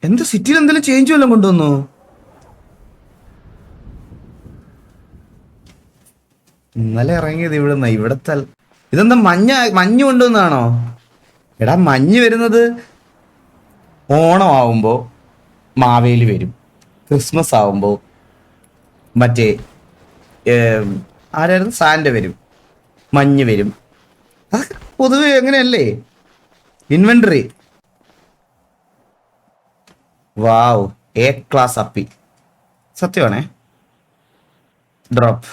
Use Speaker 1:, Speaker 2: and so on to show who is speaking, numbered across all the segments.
Speaker 1: എന്താ സിറ്റിയിൽ എന്തെങ്കിലും ചേഞ്ച് വല്ലതും കൊണ്ടുവന്നു? ഇന്നലെ ഇറങ്ങിയത് ഇവിടുന്ന ഇവിടത്തെ ഇതെന്താ മഞ്ഞ് കൊണ്ടുവന്നാണോ? എടാ മഞ്ഞ് വരുന്നത് ഓണം ആവുമ്പോ മാവേലി വരും, ക്രിസ്മസ് ആവുമ്പോ മറ്റേ ആരായിരുന്നു സാന്റ വരും, മഞ്ഞ് വരും. അതൊക്കെ പൊതുവെ എങ്ങനെയല്ലേ ഇൻവെന്ററി. വാവ്, എ ക്ലാസ് അപ്പി. സത്യമാണേ. ഡ്രോപ്പ്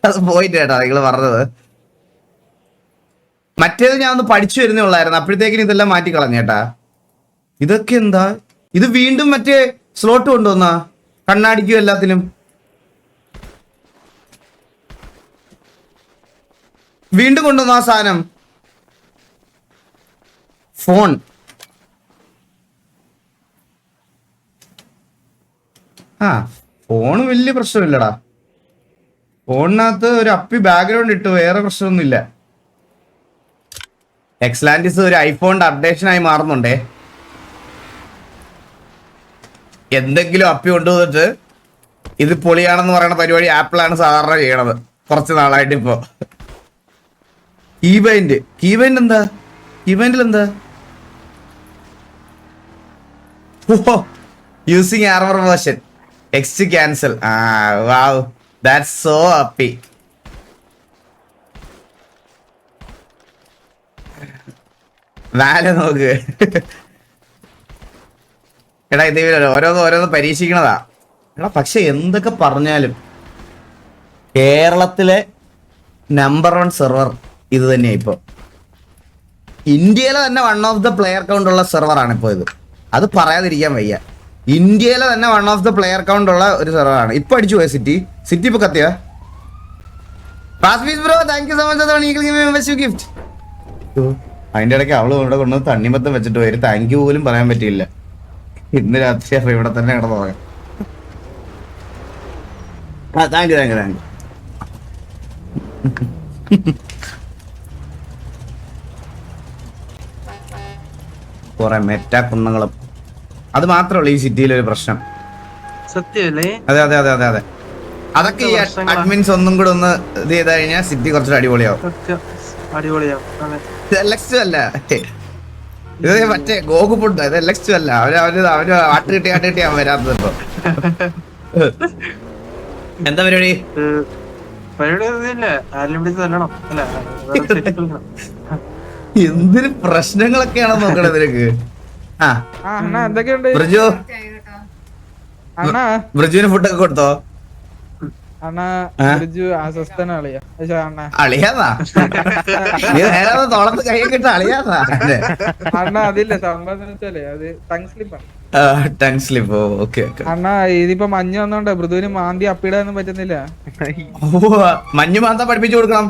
Speaker 1: അത് പോയിട്ട് കേട്ടോ നിങ്ങൾ പറഞ്ഞത്. മറ്റേത് ഞാൻ ഒന്ന് പഠിച്ചു വരുന്നേ ഉള്ളായിരുന്നു, അപ്പോഴത്തേക്കിനും ഇതെല്ലാം മാറ്റി കളഞ്ഞേട്ടാ. ഇതൊക്കെ എന്താ? ഇത് വീണ്ടും മറ്റേ സ്ലോട്ട് കൊണ്ടുവന്നാ കണ്ണാടിക്കും എല്ലാത്തിനും. വീണ്ടും കൊണ്ടുവന്നു ആ സാധനം. ഫോൺ ഫോണ് വലിയ പ്രശ്നമില്ലടാ. ഫോണിനകത്ത് ഒരു അപ്പി ബാക്ക്ഗ്രൗണ്ട് ഇട്ടു, വേറെ പ്രശ്നമൊന്നുമില്ല. എക്സ്ലാൻഡിസ് ഒരു ഐഫോണിന്റെ അപ്ഡേഷൻ ആയി മാറുന്നുണ്ടേ. എന്തെങ്കിലും അപ്പി കൊണ്ടുവന്നിട്ട് ഇത് പൊളിയാണെന്ന് പറയുന്ന പരിപാടി ആപ്പിളാണ് സാധാരണ ചെയ്യണത് കുറച്ച് നാളായിട്ട്. ഇപ്പോ കീബൈൻഡ് എന്താ? കീബൈൻഡിൽ എന്താ? Using armour version exit cancel. Wow, that's so happy. വാല നോക്ക്. എടാ ഇത് ഓരോന്ന് പരീക്ഷിക്കണതാ. എടാ പക്ഷെ എന്തൊക്കെ പറഞ്ഞാലും കേരളത്തിലെ നമ്പർ 1 സെർവർ ഇത് തന്നെയാ. ഇപ്പൊ ഇന്ത്യയിലെ തന്നെ one of the player count ഉള്ള സെർവറാണ് ഇപ്പൊ ഇത്. അത് പറയാതിരിക്കാൻ വയ്യ. ഇന്ത്യയിലെ തന്നെ one of the player count ഉള്ള ഒരു സെർവറാണ്. ഇപ്പൊ അടിച്ചു പോയ സിറ്റി ഇപ്പൊ കത്തിയ. Bro thank you so much gift. അതിന്റെ ഇടയ്ക്ക് അവള് ഇവിടെ കൊണ്ടുവന്ന് തണ്ണിമത്തം വെച്ചിട്ട് പോയി. താങ്ക് യു പോലും പറയാൻ പറ്റിയില്ല. ഇന്ന് രാത്രി അപ്പൊ ഇവിടെ തന്നെ കിടന്നു പറയാം. Thank you. കുറെ മെറ്റാ കുന്നങ്ങളും. അത് മാത്രമല്ല ഈ സിറ്റിയിലെ ഒരു പ്രശ്നം.
Speaker 2: സത്യല്ലേ?
Speaker 1: അതെ. അതൊക്കെ ഈ അഡ്മിൻസ് ഒന്നും കൂടെ ഒന്ന് ഇത് ചെയ്ത് കഴിഞ്ഞാൽ സിറ്റി കുറച്ചൊരു അടിപൊളിയാവും. അല്ല ഇത് മറ്റേ ഗോകുപ്പുണ്ട്. ഇത് എലക്സ് അല്ല. അവര് ആട്ടുകിട്ടി അവൻ വരാത്തത്. ഇപ്പൊ എന്താ പരിപാടി? എന്തൊരു പ്രശ്നങ്ങളൊക്കെയാണോ നോക്കണേ നിനക്ക്? ബ്രിജുവിന് ഫുഡൊക്കെ കൊടുത്തോ? അളിയാതാ നീ നേരെ തോളത്ത് കൈയൊക്കെ ഇട്ട് അളിയാതാ. Tongue slip. ഓക്കെ
Speaker 3: അണ്ണാ ഇതിപ്പോ മഞ്ഞ് വന്നോണ്ട് മൃദുവിന് മാന്തി അപ്പിടാനൊന്നും പറ്റുന്നില്ല.
Speaker 1: മഞ്ഞ് മാന്താ പഠിപ്പിച്ചു കൊടുക്കണം.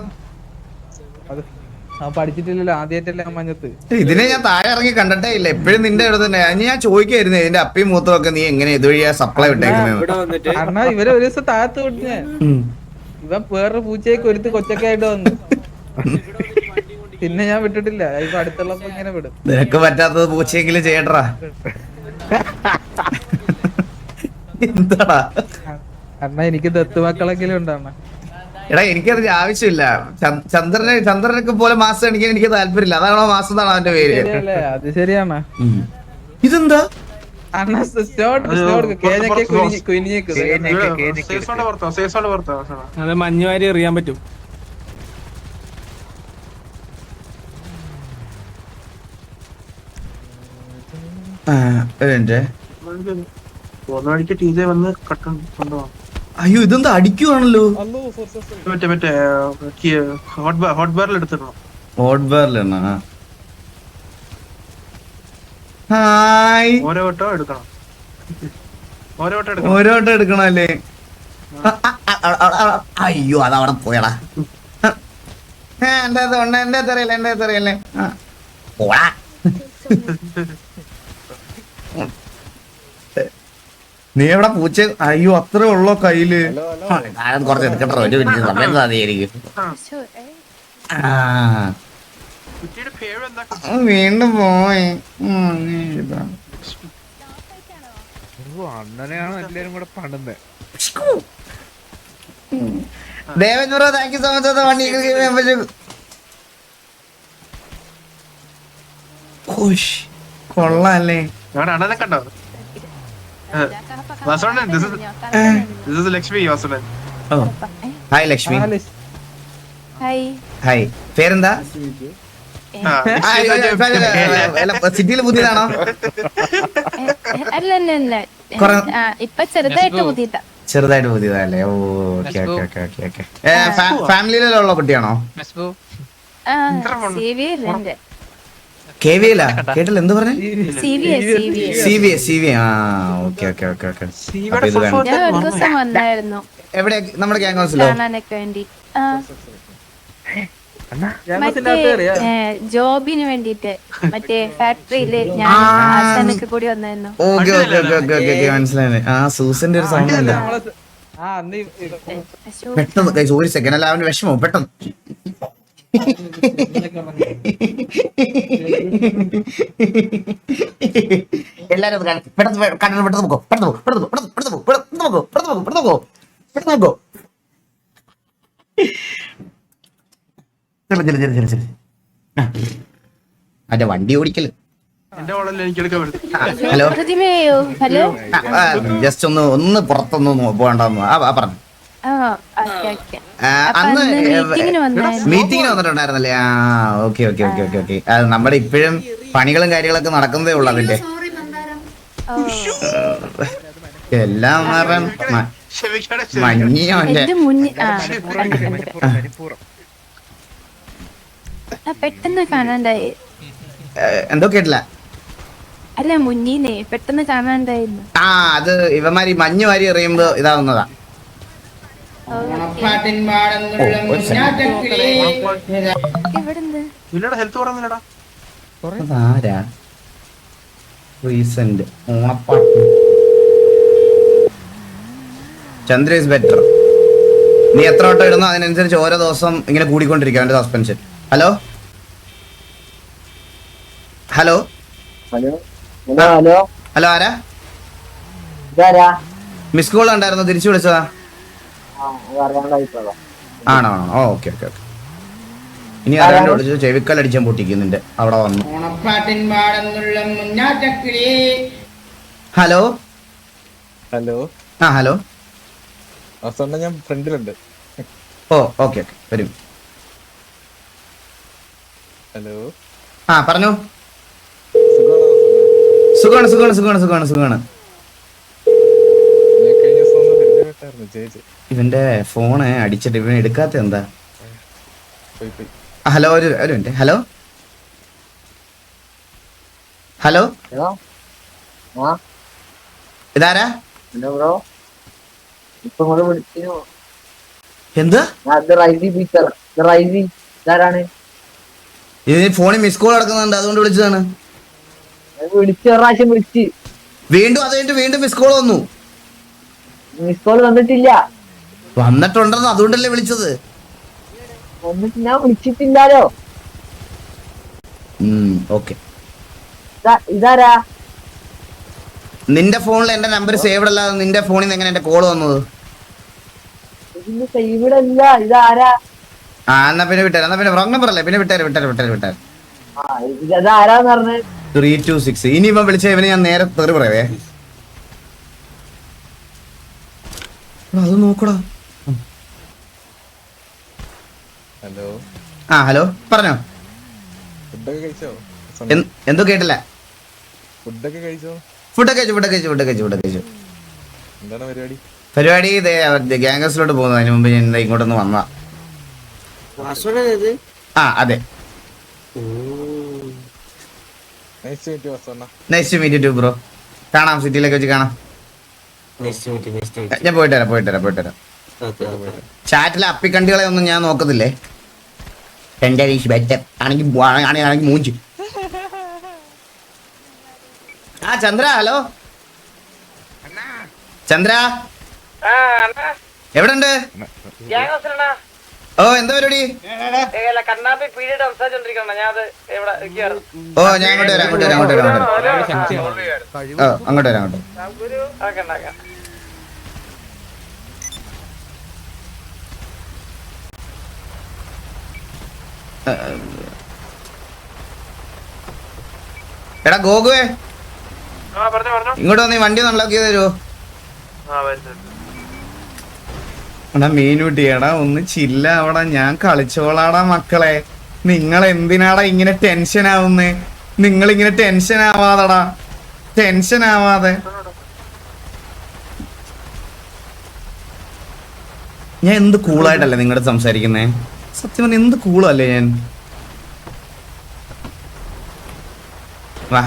Speaker 3: പഠിച്ചിട്ടില്ലല്ലോ, ആദ്യമായിട്ടല്ലേ മഞ്ഞത്ത്.
Speaker 1: ഇതിനെ ഞാൻ താഴെ ഇറങ്ങി കണ്ടിട്ടേ ഇല്ല. എപ്പോഴും നിന്റെ ഇവിടെ തന്നെ. ഞാൻ ചോദിക്കായിരുന്നു ഇതിന്റെ അപ്പിയും മൂത്രമൊക്കെ നീ എങ്ങനെ ഇതുവഴിയാ സപ്ലൈ വിട്ടേക്കുന്നത്?
Speaker 3: അണ്ണാ ഇവരെ ഒരു ദിവസം താഴത്ത് വിട്ടു ഞാൻ. ഇവൻ വേറൊരു പൂച്ചയൊക്കെ ഒരുത്ത് കൊച്ചൊക്കെ ആയിട്ട് വന്നു. പിന്നെ ഞാൻ വിട്ടിട്ടില്ല. ഇപ്പൊ അടുത്തുള്ളപ്പോ ഇങ്ങനെ വിടും.
Speaker 1: നിനക്ക് പറ്റാത്തത് പൂച്ചയെങ്കിലും ചെയ്യട്ടാ. എന്താടാ
Speaker 3: അണ്ണാ എനിക്ക് ദത്തുമക്കളെങ്കിലും ഉണ്ടാണ്.
Speaker 1: എടാ എനിക്കതിന്റെ ആവശ്യമില്ല. ചന്ദ്രനൊക്കെ പോലെ മാസം കാണിക്കാൻ എനിക്ക് താല്പര്യമില്ല. അതാണോ മാസം എന്നാണ് അവന്റെ പേര്.
Speaker 3: അത് ശരിയാണ്.
Speaker 1: ഇതെന്താ?
Speaker 4: അത് മഞ്ഞുവാരി എറിയാൻ പറ്റും.
Speaker 1: അയ്യോ ഇതെന്താ അടിക്കുവാണല്ലോ.
Speaker 2: ഹോട്ട് ബാറിൽ എടുത്തിടണം.
Speaker 1: ഹോട്ട് ബാറിലാണ്. ഹായ്.
Speaker 2: ഓരോ വട്ടം എടുക്കണം.
Speaker 1: ഓരോ വട്ടം എടുക്കണല്ലേ? അയ്യോ അതവിടെ പോയടാ. എന്റെ അറിയില്ലേ. പോടാ. നീ എവിടെ പൂച്ച? അയ്യോ അത്രേ ഉള്ളോ കയ്യില്? കുറച്ച് എടുക്കട്ടോ. ഒരു മിനിറ്റ് സമയം താതിയായിരിക്കും.
Speaker 2: കുട്ടിയുടെ പേര്
Speaker 1: വീണ്ടും പോയി
Speaker 4: അണ്ണനെയാണ് എല്ലാരും കൂടെ പണ്ടുന്നത്.
Speaker 1: Devan bro thank you so much വണ്ടി കൊള്ളാല്ലേ.
Speaker 2: ഞാൻ അണ്ണനെ കണ്ടോ? Vasunnan, this is Lakshmi Vasunnan.
Speaker 1: Oh hi Lakshmi.
Speaker 5: Hi.
Speaker 1: Hi, പേരെന്താ?
Speaker 2: ആ,
Speaker 1: സിറ്റിയിൽ പുതിയതാണോ?
Speaker 5: അല്ല അല്ല അല്ല
Speaker 1: കൊറേ-
Speaker 5: ഇപ്പൊ ചെറുതായിട്ട് പുതിയതാ.
Speaker 1: ചെറുതായിട്ട് പുതിയതല്ലേ? Oh okay okay okay okay okay. ഫാമിലിയിലുള്ള കുട്ടിയാണോ?
Speaker 5: CV അല്ലേ എന്റെ?
Speaker 1: KVL കേട്ടില്ല, എന്ത് പറഞ്ഞു?
Speaker 5: CV.
Speaker 1: CV ആ ഓക്കെ ഓക്കെ ഓക്കെ ഓക്കെ.
Speaker 2: സിവിയുടെ
Speaker 1: അപ്പൊ ഇത്
Speaker 2: full
Speaker 1: വേണം.
Speaker 2: form
Speaker 5: ഞാൻ ഒരു ദിവസം വന്നായിരുന്നു
Speaker 1: എവിടെ? നമ്മുടെ ഗ്യാങ് ഹൗസിലോ?
Speaker 5: കാണാനൊക്കെ വേണ്ടി.
Speaker 3: ഞങ്ങൾക്കില്ലാത്ത
Speaker 5: മറ്റേ
Speaker 3: അറിയാ.
Speaker 5: ജോബിന് വേണ്ടിട്ട് മറ്റേ ഫാക്ടറിയില് ഞാൻ ആശാനൊക്കെ കൂടി വന്നായിരുന്നു.
Speaker 1: Okay okay okay okay okay മനസ്സിലായി. ആ സൂസന്റെ ഒരു സൗണ്ട് അല്ല.
Speaker 3: അന്ന്
Speaker 5: അശോ,
Speaker 1: പെട്ടെന്ന് guys, ഒരു സെക്കൻഡ് അല്ല, അവന് വിഷമോ പെട്ടെന്ന്. എല്ലാരും ഒന്ന് കാണിക്ക്. പെട്ടെന്ന് കണ്ണിന് പെട്ടെന്ന് നോക്കോ, പെട്ടെന്ന് നോക്കോ, പെട്ടെന്ന് നോക്കോ, പെട്ടെന്ന് നോക്കോ, പെട്ടെന്ന് നോക്കോ, പെട്ടെന്ന് നോക്കോ, പെട്ടെന്ന് നോക്കോ, പെട്ടെന്ന് നോക്കോ. ചെല്ലു ചെല്ലു ചെല്ലു ചെല്ലു. അതെ വണ്ടി ഓടിക്കല്.
Speaker 2: എന്റെ ഓളല്ലേ എനിക്ക് എടുക്കാൻ പറ്റും.
Speaker 1: ഹലോ,
Speaker 5: പ്രതിമയോ? ഹലോ.
Speaker 1: ജസ്റ്റ് ഒന്ന് പുറത്തൊന്ന് പോകണ്ടെന്ന് പറഞ്ഞു.
Speaker 5: Okay okay.
Speaker 1: അന്ന്
Speaker 5: മീറ്റിങ്ങിന് വന്നായിരുന്നു.
Speaker 1: മീറ്റിങ്ങിന് വന്നിട്ടുണ്ടായിരുന്നല്ലേ? ആ okay okay okay okay okay. നമ്മുടെ ഇപ്പോഴും പണികളും കാര്യങ്ങളൊക്കെ നടക്കുന്നതേ ഉള്ളു അതിന്റെ. എല്ലാം
Speaker 2: ക്ഷമിക്കണേ,
Speaker 1: മഞ്ഞോ
Speaker 5: എന്റെ മുന്നിൽ പെട്ടെന്ന് കാണാണ്ടായി.
Speaker 1: എന്തോ കേട്ടില്ല.
Speaker 5: അല്ല മുന്നീന്നേ പെട്ടെന്ന് കാണാണ്ടായിരുന്നു.
Speaker 1: ആ അത് ഇവന്മാര് ഈ മഞ്ഞ് വാരി എറിയുമ്പോ ഇതാവുന്നതാ.
Speaker 5: എവിടെന്ത്?
Speaker 2: ഇല്ലടാ ഹെൽത്ത് പറഞ്ഞില്ലടാ.
Speaker 1: അതാരാ? റീസെന്റ് ഓണപ്പാട്ട്. Chandra is better. നീ എത്ര വട്ടം ഇടുന്നോ അതിനനുസരിച്ച് ഓരോ ദിവസം ഇങ്ങനെ കൂടിക്കൊണ്ടിരിക്കും അവന്റെ suspension. Hello hello
Speaker 6: hello
Speaker 1: hello, ആരാ?
Speaker 6: ഇതാരാ?
Speaker 1: മിസ് കോൾ ഉണ്ടായിരുന്നു, തിരിച്ചു വിളിച്ചതാ.
Speaker 6: അറിയാണ്ടായിട്ടോ?
Speaker 1: ആണോ ആണോ? ഓ ഓക്കെ ഓക്കെ ഓക്കെ. ഇനി ആരാണ്ട് വിളിച്ചു ചെവിക്കൽ അടിച്ചാൻ പൊട്ടിക്കുന്നുണ്ട് അവിടെ വന്നു. ഹലോ
Speaker 4: ഹലോ
Speaker 1: ആ ഹലോ.
Speaker 4: അവസാനം ഞാൻ ഫ്രണ്ടിലുണ്ട്.
Speaker 1: ഓ ഓക്കെ ഓക്കെ വരും.
Speaker 4: ഹലോ
Speaker 1: ആ പറഞ്ഞു. സുഖമാണ് സുഖമാണ് സുഖമാണ് സുഖമാണ് സുഖമാണ്.
Speaker 4: കഴിഞ്ഞ ദിവസം ഒന്ന് പരിചയപ്പെട്ടായിരുന്നു ചേച്ചി.
Speaker 1: ഇവന്റെ ഫോണ് അടിച്ചിട്ട് ഇവൻ എടുക്കാത്ത എന്താ?
Speaker 4: പോയി പോയി.
Speaker 1: ഹലോ ഒരു മിനിറ്റ്. ഹലോ ഹലോ,
Speaker 6: ഹലോ ആ
Speaker 1: ഇതാരാ?
Speaker 6: ഹലോ ബ്രോ, ഇപ്പൊ ഇങ്ങോട്ട് വിളിച്ചു.
Speaker 1: എന്ത്?
Speaker 6: ഇതാരാണ്?
Speaker 1: ഇത് ഫോണിൽ മിസ് കോൾ നടക്കുന്നുണ്ട്, അതുകൊണ്ട് വിളിച്ചതാണ്.
Speaker 6: വിളിച്ച് ഒരു പ്രാവശ്യം വിളിച്ച്
Speaker 1: വീണ്ടും അത് കഴിഞ്ഞിട്ട് വീണ്ടും മിസ് കോൾ വന്നു.
Speaker 6: മിസ് കോൾ വന്നിട്ടില്ല.
Speaker 1: വന്നിട്ടുണ്ടെന്ന് അതുകൊണ്ടല്ലേ വിളിച്ചത്.
Speaker 6: വന്നിട്ട് ഞാൻ വിളിച്ചിട്ടില്ലാലോ.
Speaker 1: ഓക്കെ.
Speaker 6: ഇതാരാ?
Speaker 1: നിന്റെ ഫോണിൽ എന്റെ നമ്പർ സേവ്ഡ് അല്ലാതെ നിന്റെ ഫോണിൽ നിന്ന് എങ്ങനെ എന്റെ കോൾ വന്നത്?
Speaker 6: ഇതിന്റെ സൈവിടല്ല. ഇതാരാ?
Speaker 1: ആ എന്നാ പിന്നെ വിട്ടാര്, എന്നാ പിന്നെ റോങ് നമ്പർ അല്ലേ, പിന്നെ വിട്ടാര്.
Speaker 6: ആ ഇതാരാന്ന് പറഞ്ഞത്?
Speaker 1: 326. ഇനി ഇവൻ വിളിച്ച ഇവന് ഞാൻ നേരെ തെറി പറയവേ. അത് നോക്കടാ.
Speaker 4: ഹലോ
Speaker 1: ആ ഹലോ പറഞ്ഞോ.
Speaker 4: ഫുഡൊക്കെ കഴിച്ചോ?
Speaker 1: എന്തോ കേട്ടില്ല.
Speaker 4: ഫുഡൊക്കെ കഴിച്ചോ?
Speaker 1: ഫുഡൊക്കെ കഴിച്ചു.
Speaker 4: എന്താണ് പരിപാടി?
Speaker 1: പരിപാടി ഗ്യാങ് ഹൗസിലോട്ട് പോകുന്നു. അതിന് മുമ്പ് ഞാൻ ഇങ്ങോട്ടൊന്ന് വന്നതാ. ആ അതെ. Nice to meet you bro. കാണാം, സിറ്റിയിലൊക്കെ വെച്ച് കാണാം. ഞാൻ പോയിട്ട് വരാം. ചാറ്റിലെ അപ്പിക്കണ്ടികളെ ഒന്നും ഞാൻ നോക്കത്തില്ലേ. എന്റെ ബെറ്റർ ആണെങ്കിൽ മൂഞ്ചി. ആ ചന്ദ്ര, ഹലോ ചന്ദ്ര, എവിടെ ഉണ്ട്? ഓ എന്താ പരിപാടി?
Speaker 3: കണ്ണാപ്പി പീരീഡ് സംസാരിച്ചോണ്ടിരിക്കണ ഞാൻ അത് ഇവിടെ
Speaker 1: ഓ ഞാൻ അങ്ങോട്ട് വരാം അങ്ങോട്ട് വരാം അങ്ങോട്ട് വരാം ഓ അങ്ങോട്ട് വരാം അങ്ങോട്ട്. എടാ ഗോകുവേ
Speaker 2: പറഞ്ഞോ
Speaker 1: ഇങ്ങോട്ട് വന്നീ വണ്ടി ഒന്ന് അൺലോക്ക് ചെയ്ത് തരുമോ?
Speaker 2: വരുന്നുണ്ട്.
Speaker 1: എടാ മീനുട്ടിയടാ ഒന്ന് ചില്ല അവിടെ, ഞാൻ കളിച്ചോളാടാ മക്കളെ. നിങ്ങൾ എന്തിനാടാ ഇങ്ങനെ ടെൻഷൻ ആവുന്നേ? നിങ്ങൾ ഇങ്ങനെ ടെൻഷൻ ആവാതെടാ, ടെൻഷൻ ആവാതെ. ഞാൻ എന്ത് കൂളായിട്ടല്ലേ നിങ്ങളുടെ സംസാരിക്കുന്നേ? സത്യം പറഞ്ഞ എന്ത് കൂളല്ലേ ഞാൻ. വാ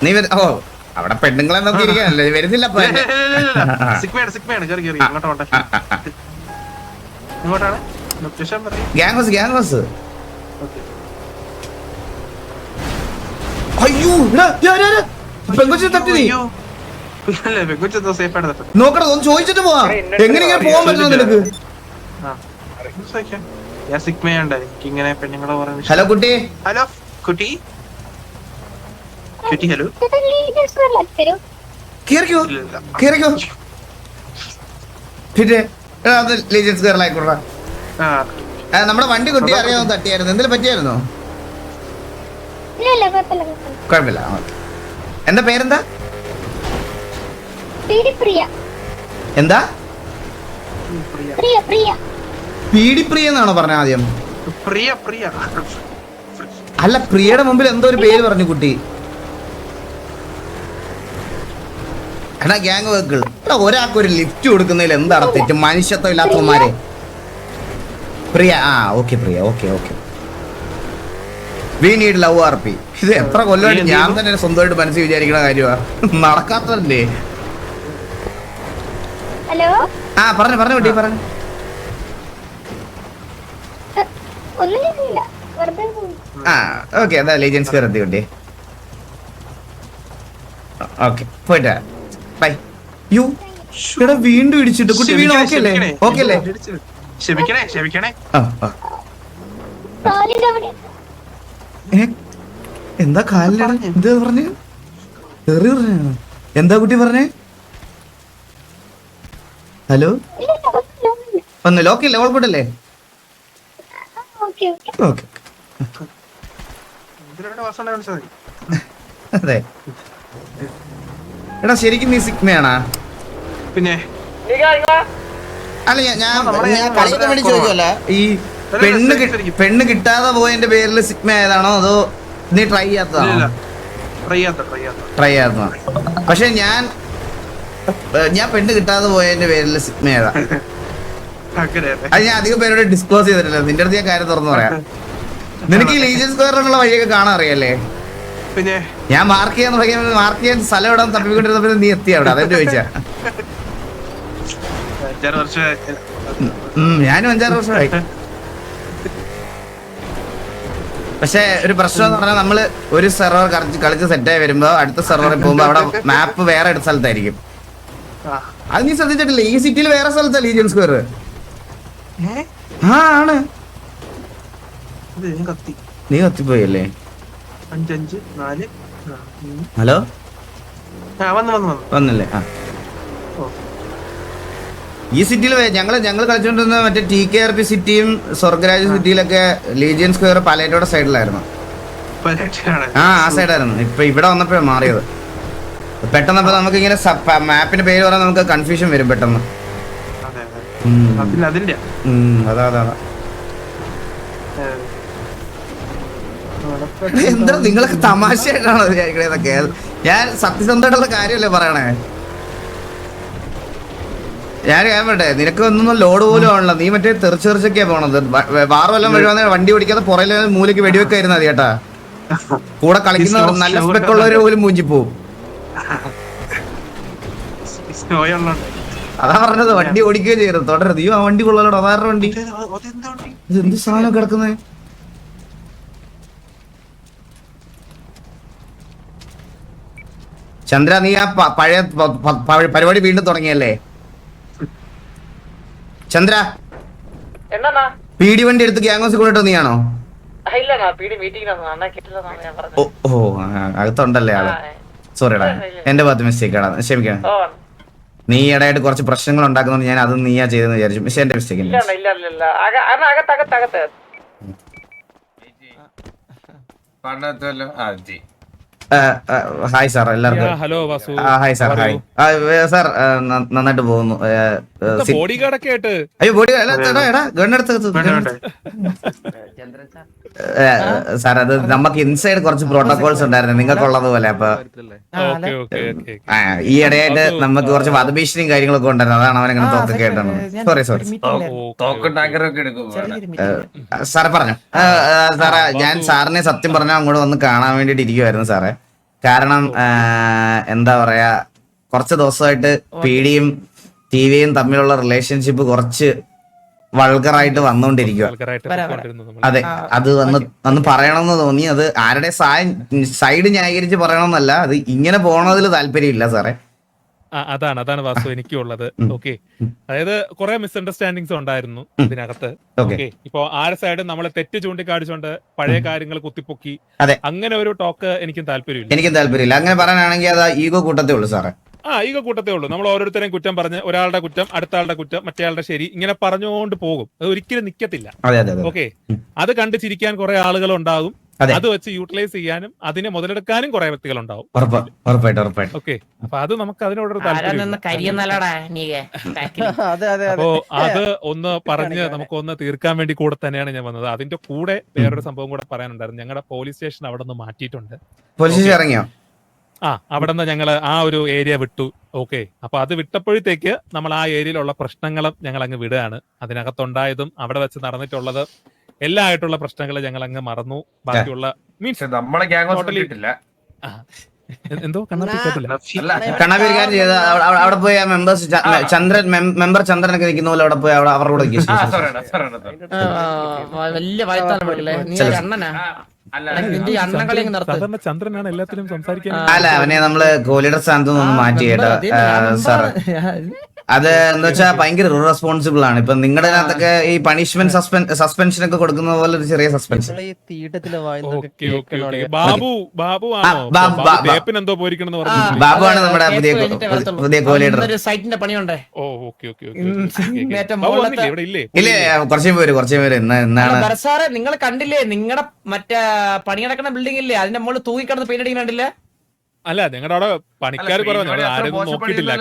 Speaker 1: നീ ഓ അവിടെ പെണ്ണുങ്ങളെ നോക്കി ഇരിക്കാനല്ലേ വരുന്നില്ല.
Speaker 2: സിഗ്മയാണ് കേറി ഇങ്ങോട്ട് പോട്ടെ. ഇങ്ങോട്ടാണ് ലൊക്കേഷൻ പറയും.
Speaker 1: ഗ്യാങ്സ്
Speaker 2: ഓക്കെ
Speaker 1: അയ്യോ പെങ്കൊച്ചു തട്ടി നീ
Speaker 2: അല്ലേ പെങ്കൊച്ചെന്തോ സേഫ് ആയിട്ട് തട്ടും.
Speaker 1: നോക്കടാ ഒന്ന് ചോദിച്ചിട്ട് പോവാ. എങ്ങനെയാ പോവാൻ പറ്റുന്നത് നിനക്ക്?
Speaker 2: ഞാൻ സിഗ്മയുണ്ട്, എനിക്ക് ഇങ്ങനെ പെണ്ണുങ്ങളെ പറയുന്നത്.
Speaker 1: ഹലോ കുട്ടി.
Speaker 2: ഹലോ കുട്ടി കുട്ടി ഹലോ
Speaker 1: കേറിക്കോ
Speaker 2: ഇല്ല
Speaker 1: കേറിക്കോ. പിന്നെ അത് ലീജൻസ് കയറലായിക്കോട്ടെ.
Speaker 2: ആ
Speaker 1: നമ്മുടെ വണ്ടി കുട്ടി അറിയാവുന്ന തട്ടിയായിരുന്നു. എന്തെങ്കിലും പറ്റിയായിരുന്നോ? കുഴപ്പമില്ല. എന്താ പേരെന്താ? എന്താ? പീഡിപ്രിയ എന്നാണോ പറഞ്ഞ ആദ്യം?
Speaker 2: പ്രിയ പ്രിയ
Speaker 1: അല്ല പ്രിയയുടെ മുമ്പിൽ എന്തോ ഒരു പേര് പറഞ്ഞു കുട്ടി. എടാ ഗ്യാങ് വെഹിക്കിൾ എടാ ഒരാൾക്ക് ഒരു ലിഫ്റ്റ് കൊടുക്കുന്നതിൽ എന്താണ് തെറ്റ്? മനുഷ്യത്വം ഇല്ലാത്തവന്മാരെ. പ്രിയ ആ okay Priya okay okay. We need love R P. ഇത് എത്ര കൊല്ലമായിട്ട് ഞാൻ തന്നെ സ്വന്തമായിട്ട് മനസ്സിൽ വിചാരിക്കുന്ന കാര്യമാണ്, നടക്കാത്തതല്ലേ.
Speaker 7: ഹലോ
Speaker 1: ആ പറഞ്ഞു പറഞ്ഞു കുട്ടി പറഞ്ഞു.
Speaker 7: ഒന്നുമില്ല വെറുതെ
Speaker 1: ആ ഓക്കെ എന്താ ലീജൻസ് കയറി കുട്ടി. ഓക്കെ പോയിട്ട് ബൈ. യു ഇവിടെ വീണ്ടും ഇടിച്ചിട്ട് കുട്ടി വീണ്ടും ഓക്കെ അല്ലേ? ഓക്കെ അല്ലേ?
Speaker 2: ക്ഷമിക്കണേ ക്ഷമിക്കണേ.
Speaker 1: ആ ആ.
Speaker 7: കാലിന്റെ അവിടെ
Speaker 1: ഏ? എന്താ കാലിലട എന്താ പറഞ്ഞു? തെറി പറഞ്ഞു. എന്താ കുട്ടി പറഞ്ഞേ? ഹലോ ഒന്ന് ലോക്കില്ലേ? ഓൾക്കൂട്ടല്ലേ?
Speaker 7: ഓക്കെ
Speaker 1: ഓക്കെ
Speaker 2: ഇതിലൂടെ വാസന മനസ്സിലായി.
Speaker 1: അതെ. എടാ ശരിക്കും നീ സിഗ്മയാണാ?
Speaker 2: പിന്നെ
Speaker 1: അല്ല ഞാൻ കളിക്കാൻ വേണ്ടി ചോദിക്കുമല്ല. ഈ പെണ്ണ് കിട്ടാതെ പോയതിന്റെ പേരിൽ സിഗ്മ ആയതാണോ അതോ നീ ട്രൈ ചെയ്യാത്തതാണോ? ട്രൈ ചെയ്യാത്തതാണ്. പക്ഷെ ഞാൻ പെണ്ണ് കിട്ടാതെ പോയതിന്റെ പേരിൽ സിഗ്മ ആയതാ. അത് ഞാൻ അധികം പേരോട് ഡിസ്ക്ലോസ് ചെയ്തിട്ടില്ല. നിന്റെ അടുത്ത് ഞാൻ കാര്യം തുറന്നു പറയാം. നിനക്ക് ഈ ലീജൻ സ്ക്വയറിലുള്ള വഴിയൊക്കെ കാണാൻ അറിയാല്ലേ?
Speaker 2: പിന്നെ
Speaker 1: ഞാൻ മാർക്ക് ചെയ്യാൻ സ്ഥലം ഇടാൻ തപ്പിക്കൊണ്ടിരുന്നപ്പോ നീ എത്തി അവിടെ. അതെന്റെ ചോദിച്ചാ.
Speaker 2: 5-6 വർഷമായി.
Speaker 1: ഞാനും 5-6 വർഷമായി. പക്ഷെ ഒരു പ്രശ്നം എന്ന് പറഞ്ഞാൽ നമ്മള് ഒരു സെർവർ കളിച്ച് സെറ്റായി വരുമ്പോ അടുത്ത സെർവറിൽ പോകുമ്പോ അവിടെ മാപ്പ് വേറെ അടുത്ത സ്ഥലത്തായിരിക്കും. അത് നീ ശ്രദ്ധിച്ചിട്ടില്ല? ഈ സിറ്റിയിൽ വേറെ സ്ഥലത്താ ലീജിയൻ സ്ക്വയർ. ആ ആണ്. നീ കത്തിപ്പോയല്ലേ?
Speaker 2: 5 4
Speaker 1: ഹലോ
Speaker 2: വന്നു
Speaker 1: വന്നല്ലേ? ആ ഈ സിറ്റിയിൽ ഞങ്ങള് കളിച്ചോണ്ടിരുന്ന മറ്റേ TKRP സിറ്റിയും സ്വർഗരാജ് സിറ്റിയിലൊക്കെ ലീജിയൻ സ്ക്വയർ പാലേറ്റോടെ സൈഡിലായിരുന്നു. ആ സൈഡായിരുന്നു. ഇപ്പൊ ഇവിടെ വന്നപ്പോഴാണ് മാറിയത്. പെട്ടെന്നപ്പോ നമുക്ക് ഇങ്ങനെ മാപ്പിന്റെ പേര് പറയാൻ നമുക്ക് കൺഫ്യൂഷൻ വരും പെട്ടെന്ന്. അതാ അതാ എന്താ നിങ്ങളൊക്കെ തമാശയായിട്ടാണോ വിചാരിക്കണേന്നൊക്കെ? ഞാൻ സത്യസന്ധമായിട്ടുള്ള കാര്യമല്ലേ പറയണേ. ഞാൻ കേട്ടെ നിനക്ക് ഒന്നും ലോഡ് പോലും ആണല്ലോ. നീ മറ്റേ തെറിച്ചെറിച്ചൊക്കെയാ പോണത്. വാറ് വല്ലതും വഴുവാന്ന് വണ്ടി ഓടിക്കാതെ പുറയിലെ മൂലയ്ക്ക് വെടിവെക്കായിരുന്നു മതി കേട്ടാ. കൂടെ കളിക്കുന്ന നല്ല സ്പെക്കുള്ളവര് പോലും മൂഞ്ചിപ്പോവും. അതാ പറഞ്ഞത് വണ്ടി ഓടിക്കുകയും ചെയ്യരുത്. തുടരുത്. ഈ ആ വണ്ടി കൊള്ളാലോ. അതാരുടെ വണ്ടി? ഇതെന്ത് സാധനം കിടക്കുന്നേ? ചന്ദ്ര നീ ആ പഴയ പരിപാടി വീണ്ടും തുടങ്ങിയല്ലേ? ചന്ദ്ര പീഡി വണ്ടി എടുത്ത് ഗ്യാങ് ഹൗസിൽ കൊണ്ടിട്ടോ നീയാണോ? ഓ അകത്തുണ്ടല്ലേ ആള്. സോറിടാ, എന്റെ ഭാഗത്ത് മിസ്റ്റേക്ക് ആണ്, ക്ഷമിക്കണം. നീ ഇടയായിട്ട് കുറച്ച് പ്രശ്നങ്ങൾ ഉണ്ടാക്കുന്നുണ്ട്, ഞാൻ അത് നീയാ ചെയ്തെന്ന് വിചാരിച്ചു. പക്ഷെ എന്റെ മിസ്റ്റേക്ക് ഹായ് സാർ എല്ലാവർക്കും.
Speaker 8: Hello Vasu.
Speaker 1: Hi sir. Hi sir, നന്നായിട്ട് പോകുന്നു.
Speaker 8: ബോഡി ഗാർഡൊക്കെ ആയിട്ട്
Speaker 1: അയ്യോ ബോഡി എടാ ഗണ്ണെടുത്ത് സാർ, അത് നമുക്ക് ഇൻസൈഡ് കുറച്ച് പ്രോട്ടോകോൾസ് ഉണ്ടായിരുന്നു നിങ്ങൾക്കുള്ളത് പോലെ. അപ്പൊ ഈ ഇടയായിട്ട് നമുക്ക് കുറച്ച് വധഭീഷണിയും കാര്യങ്ങളൊക്കെ ഉണ്ടായിരുന്നു, അതാണ് അവനങ്ങനെ തോക്കൊക്കെ ആയിട്ടാണ്. സോറി സാറേ പറഞ്ഞു. സാറേ ഞാൻ സാറിനെ സത്യം പറഞ്ഞാൽ അങ്ങോട്ട് വന്ന് കാണാൻ വേണ്ടിട്ട് ഇരിക്കുവായിരുന്നു സാറേ. കാരണം എന്താ പറയാ, കുറച്ച് ദിവസമായിട്ട് പീഡിയും ടിവിയും തമ്മിലുള്ള റിലേഷൻഷിപ്പ് കുറച്ച് വൾഗറായിട്ട് വന്നുകൊണ്ടിരിക്കുക. അതെ, അത് വന്ന് പറയണമെന്ന് തോന്നി. അത് ആരുടെ സൈഡ് ന്യായീകരിച്ച് പറയണമെന്നല്ല, അത് ഇങ്ങനെ പോണതിൽ താല്പര്യമില്ല സാറേ.
Speaker 8: അതാണ് വാസ്തു എനിക്കുള്ളത്. ഓക്കെ, അതായത് കുറെ മിസ്അണ്ടർസ്റ്റാൻഡിങ്സ് ഉണ്ടായിരുന്നു ഇതിനകത്ത്. ഓക്കെ, ഇപ്പൊ ആരുടെ സൈഡ് നമ്മളെ തെറ്റ് ചൂണ്ടിക്കാണിച്ചുകൊണ്ട് പഴയ കാര്യങ്ങൾ കുത്തിപ്പൊക്കി അങ്ങനെ ഒരു ടോക്ക് എനിക്കും താല്പര്യമില്ല.
Speaker 1: അങ്ങനെ പറയാനാണെങ്കിൽ അത് ഈഗോ കൂട്ടത്തേ ഉള്ളൂ സാറേ.
Speaker 8: ഈഗോ കൂട്ടത്തേ ഉള്ളൂ. നമ്മൾ ഓരോരുത്തരെയും കുറ്റം പറഞ്ഞ് ഒരാളുടെ കുറ്റം, അടുത്ത ആളുടെ കുറ്റം, മറ്റേ ശരി, ഇങ്ങനെ പറഞ്ഞുകൊണ്ട് പോകും. അത് ഒരിക്കലും നിക്കത്തില്ല. ഓക്കെ, അത് കണ്ടു ചിരിക്കാൻ കുറെ ആളുകൾ ഉണ്ടാകും. അത് വെച്ച് യൂട്ടിലൈസ് ചെയ്യാനും അതിനെ മുതലെടുക്കാനും കുറെ വ്യക്തികൾ ഉണ്ടാവും. ഓക്കെ, അപ്പൊ അത് നമുക്ക് അതിനോടൊരു താല്പര്യം. അപ്പോ അത് ഒന്ന് പറഞ്ഞ് നമുക്കൊന്ന് തീർക്കാൻ വേണ്ടി കൂടെ തന്നെയാണ് ഞാൻ വന്നത്. അതിന്റെ കൂടെ വേറൊരു സംഭവം കൂടെ പറയാനുണ്ടായിരുന്നു. ഞങ്ങളുടെ പോലീസ് സ്റ്റേഷൻ അവിടെ നിന്ന് മാറ്റിയിട്ടുണ്ട്.
Speaker 1: ഇറങ്ങിയോ?
Speaker 8: അവിടെ നിന്ന് ഞങ്ങൾ ആ ഒരു ഏരിയ വിട്ടു. ഓക്കെ, അപ്പൊ അത് വിട്ടപ്പോഴത്തേക്ക് നമ്മൾ ആ ഏരിയയിലുള്ള പ്രശ്നങ്ങളും ഞങ്ങൾ അങ്ങ് വിടുകയാണ്. അതിനകത്തുണ്ടായതും അവിടെ വെച്ച് നടന്നിട്ടുള്ളത് എല്ലാ ആയിട്ടുള്ള പ്രശ്നങ്ങൾ ഞങ്ങൾ അങ്ങ് മറന്നു. ബാക്കിയുള്ള മീൻസ് നമ്മളെ എന്തോ
Speaker 1: കണ്ണാപ്പി ഒരു കാര്യം ചെയ്ത് അവിടെ പോയി മെമ്പേഴ്സ് മെമ്പർ ചന്ദ്രനൊക്കെ നിൽക്കുന്ന പോലെ അവിടെ പോയി അവരുടെ
Speaker 8: ചന്ദ്രനാണ് എല്ലാത്തിനും സംസാരിക്കാൻ.
Speaker 1: അല്ല, അവനെ നമ്മള് കോഹ്ലിയുടെ സ്ഥാനത്ത് നിന്ന് മാറ്റി കേട്ടോ സാർ. അത് എന്താ വെച്ചാൽ ഭയങ്കര ഇറസ്പോൺസിബിൾ ആണ്. ഇപ്പൊ നിങ്ങളുടെ അകത്തൊക്കെ ഈ പണിഷ്മെന്റ് സസ്പെൻഷൻ ഒക്കെ കൊടുക്കുന്ന പോലെ ഒരു ചെറിയ സസ്പെൻഷൻ. ബാബുവാണ് നമ്മുടെ പുതിയ കോഹ്ലിയുടെ. ഇല്ലേ, കുറച്ചു പേര്
Speaker 3: എന്നാണ് നിങ്ങൾ കണ്ടില്ലേ? നിങ്ങളുടെ മറ്റേ പണി നടക്കുന്ന ബിൽഡിംഗ് ഇല്ലേ, അതിന്റെ മുകളിൽ തൂക്കിക്കിടന്ന് പെയിന്റ് അടിക്കുന്ന കണ്ടില്ലേ?
Speaker 8: അല്ല, ഞങ്ങളുടെ അവിടെ പണിക്കാർ കുറവാണ്, ആരെയും നോക്കിയിട്ടില്ല.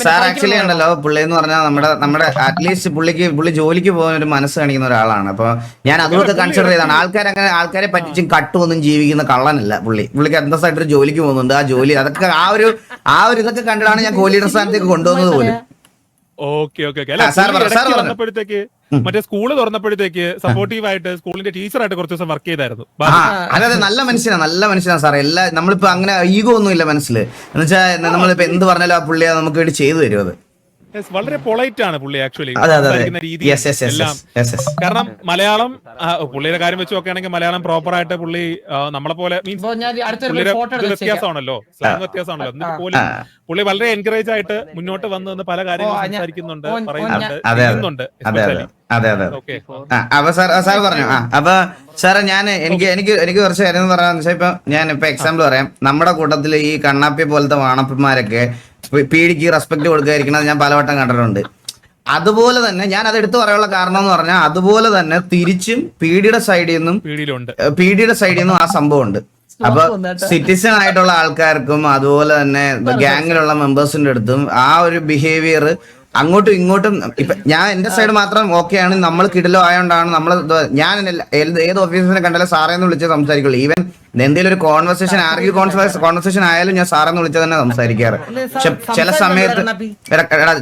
Speaker 1: സാർ ആക്ച്വലി ഉണ്ടല്ലോ, പുള്ളി എന്ന് പറഞ്ഞാൽ നമ്മുടെ അറ്റ്ലീസ്റ്റ് പുള്ളി ജോലിക്ക് പോകുന്ന ഒരു മനസ്സ് കാണിക്കുന്ന ഒരാളാണ്. അപ്പൊ ഞാൻ അതുമൊക്കെ കൺസിഡർ ചെയ്താണ്. ആൾക്കാരെ പറ്റിച്ചും കട്ടുമൊന്നും ജീവിക്കുന്ന കള്ളനല്ല പുള്ളിക്ക് അന്തസ്സായിട്ടൊരു ജോലിക്ക് പോകുന്നുണ്ട്. ആ ജോലി അതൊക്കെ ആ ഒരു ഇതൊക്കെ കണ്ടിട്ടാണ് ഞാൻ കോഹ്ലിയുടെ സ്ഥാനത്തേക്ക് കൊണ്ടുവന്നത് പോലും.
Speaker 8: വന്നപ്പോഴത്തേക്ക് മറ്റേ സ്കൂള് തുറന്നപ്പോഴത്തേക്ക് സപ്പോർട്ടീവ് ആയിട്ട് സ്കൂളിന്റെ ടീച്ചറായിട്ട് കുറച്ച് ദിവസം വർക്ക് ചെയ്തായിരുന്നു.
Speaker 1: അതെ, നല്ല മനുഷ്യനാണ് സാറേ. നമ്മളിപ്പോ അങ്ങനെ ഈഗോ ഒന്നും ഇല്ല മനസ്സിൽ. എന്ന് വെച്ചാൽ നമ്മളിപ്പോ എന്ത് പറഞ്ഞാലും ആ പുള്ളിയെ നമുക്ക് വേണ്ടി ചെയ്തു തരും. അത്
Speaker 8: വളരെ പൊളൈറ്റ് ആണ് പുള്ളി ആക്ച്വലി രീതി എല്ലാം. കാരണം മലയാളം പുള്ളിയുടെ കാര്യം വെച്ച് നോക്കുകയാണെങ്കിൽ മലയാളം പ്രോപ്പർ ആയിട്ട് പുള്ളി നമ്മളെ പോലെ മീൻസ് വ്യത്യാസമാണല്ലോ, സ്ലാങ് വ്യത്യാസമാണല്ലോ. എന്നിട്ട് പോലും പുള്ളി വളരെ എൻകറേജ് ആയിട്ട് മുന്നോട്ട് വന്ന് പല കാര്യങ്ങളും സംസാരിക്കുന്നുണ്ട്, പറയുന്നുണ്ട്, ചെയ്യുന്നുണ്ട്.
Speaker 1: അപ്പൊ സാർ പറഞ്ഞു. അപ്പൊ സാറേ എനിക്ക് കുറച്ച് കാര്യം പറയാന്ന് വെച്ചാൽ ഇപ്പൊ ഞാനിപ്പോ എക്സാമ്പിൾ പറയാം. നമ്മുടെ കൂട്ടത്തില് ഈ കണ്ണാപ്പി പോലത്തെ വാണപ്പന്മാരൊക്കെ പീഡിക്ക് റെസ്പെക്ട് കൊടുക്കാതിരിക്കുന്നത് ഞാൻ പലവട്ടം കണ്ടിട്ടുണ്ട്. അതുപോലെ തന്നെ ഞാൻ അത് എടുത്തു പറയാനുള്ള കാരണം എന്ന് പറഞ്ഞാൽ അതുപോലെ തന്നെ തിരിച്ചും പീഡിയുടെ സൈഡിൽ നിന്നും ആ സംഭവം ഉണ്ട്. അപ്പൊ സിറ്റിസൺ ആയിട്ടുള്ള ആൾക്കാർക്കും അതുപോലെ തന്നെ ഗ്യാങ്ങിലുള്ള മെമ്പേഴ്സിന്റെ അടുത്തും ആ ഒരു ബിഹേവിയർ അങ്ങോട്ടും ഇങ്ങോട്ടും. ഇപ്പൊ ഞാൻ എന്റെ സൈഡ് മാത്രം ഓക്കെയാണ്, നമ്മൾ കിടിലോ ആയതുകൊണ്ടാണ് ഞാൻ ഏത് ഓഫീസിനെ കണ്ടാലും സാറേന്ന് വിളിച്ച് സംസാരിക്കുള്ളൂ. ഈവൻ എന്തെങ്കിലും ഒരു കോൺവെർസേഷൻ ആയാലും ഞാൻ സാറെന്ന് വിളിച്ച് തന്നെ സംസാരിക്കാറ്. പക്ഷെ ചില സമയത്ത്